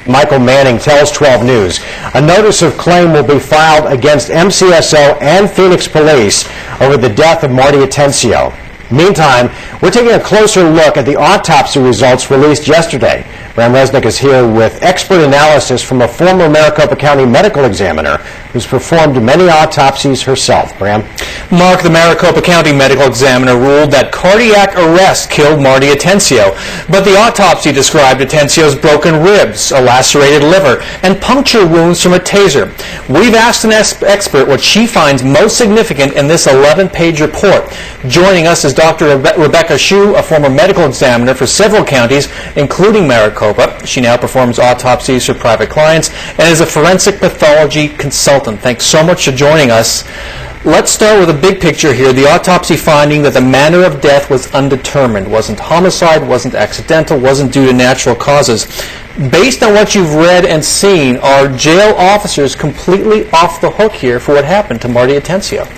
Michael Manning tells 12 News. A notice of claim will be filed against MCSO and Phoenix Police over the death of Marty Atencio. Meantime, we're taking a closer look at the autopsy results released yesterday. Bram Resnick is here with expert analysis from a former Maricopa County medical examiner who's performed many autopsies herself. Bram? Mark, the Maricopa County medical examiner ruled that cardiac arrest killed Marty Atencio, but the autopsy described Atencio's broken ribs, a lacerated liver, and puncture wounds from a taser. We've asked an expert what she finds most significant in this 11-page report. Joining us is Dr. Rebecca Shue, a former medical examiner for several counties, including Maricopa. She now performs autopsies for private clients and is a forensic pathology consultant. Thanks so much for joining us. Let's start with a big picture here. The autopsy finding that the manner of death was undetermined. Wasn't homicide, wasn't accidental, wasn't due to natural causes. Based on what you've read and seen, are jail officers completely off the hook here for what happened to Marty Atencio?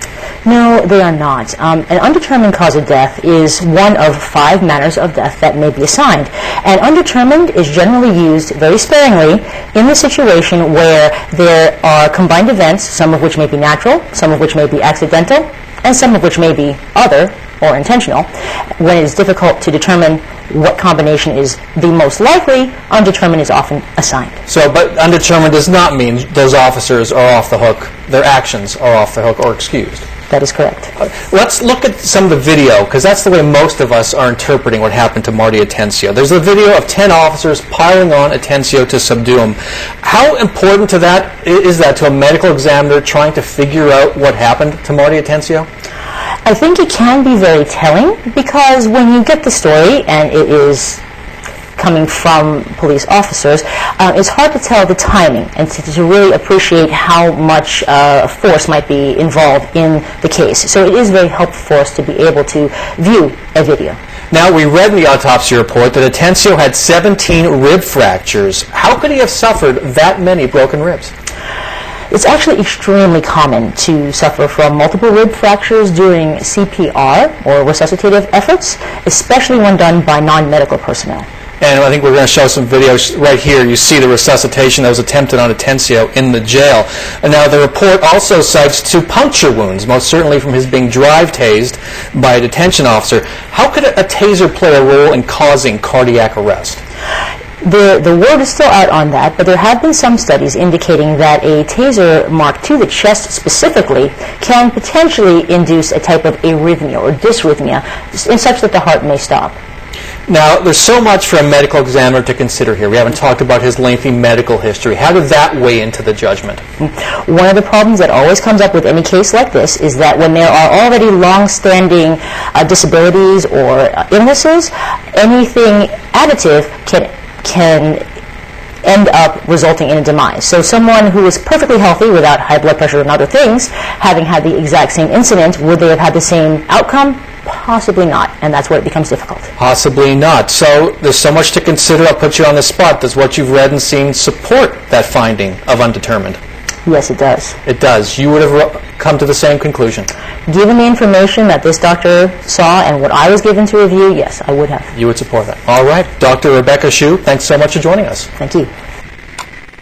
No, they are not. An undetermined cause of death is one of 5 manners of death that may be assigned. And undetermined is generally used very sparingly in the situation where there are combined events, some of which may be natural, some of which may be accidental, and some of which may be other or intentional. When it is difficult to determine what combination is the most likely, undetermined is often assigned. So, but undetermined does not mean those officers are off the hook, their actions are off the hook or excused. That is correct. Let's look at some of the video, because that's the way most of us are interpreting what happened to Marty Atencio. There's a video of 10 officers piling on Atencio to subdue him. How important to that is that to a medical examiner trying to figure out what happened to Marty Atencio? I think it can be very telling, because when you get the story and it is coming from police officers, it's hard to tell the timing and to really appreciate how much force might be involved in the case. So it is very helpful for us to be able to view a video. Now, we read in the autopsy report that Atencio had 17 rib fractures. How could he have suffered that many broken ribs? It's actually extremely common to suffer from multiple rib fractures during CPR or resuscitative efforts, especially when done by non-medical personnel. And I think we're going to show some videos right here. You see the resuscitation that was attempted on Atencio in the jail. And now the report also cites 2 puncture wounds, most certainly from his being drive-tased by a detention officer. How could a taser play a role in causing cardiac arrest? The word is still out on that, but there have been some studies indicating that a taser marked to the chest specifically can potentially induce a type of arrhythmia or dysrhythmia, in such that the heart may stop. Now, there's so much for a medical examiner to consider here. We haven't talked about his lengthy medical history. How did that weigh into the judgment? One of the problems that always comes up with any case like this is that when there are already long-standing disabilities or illnesses, anything additive can end up resulting in a demise. So someone who is perfectly healthy without high blood pressure and other things, having had the exact same incident, would they have had the same outcome? Possibly not, and that's where it becomes difficult. Possibly not. So there's so much to consider. I'll put you on the spot. Does what you've read and seen support that finding of undetermined? Yes, it does. It does. You would have come to the same conclusion? Given the information that this doctor saw and what I was given to review, yes, I would have. You would support that. All right. Dr. Rebecca Shue, thanks so much for joining us. Thank you.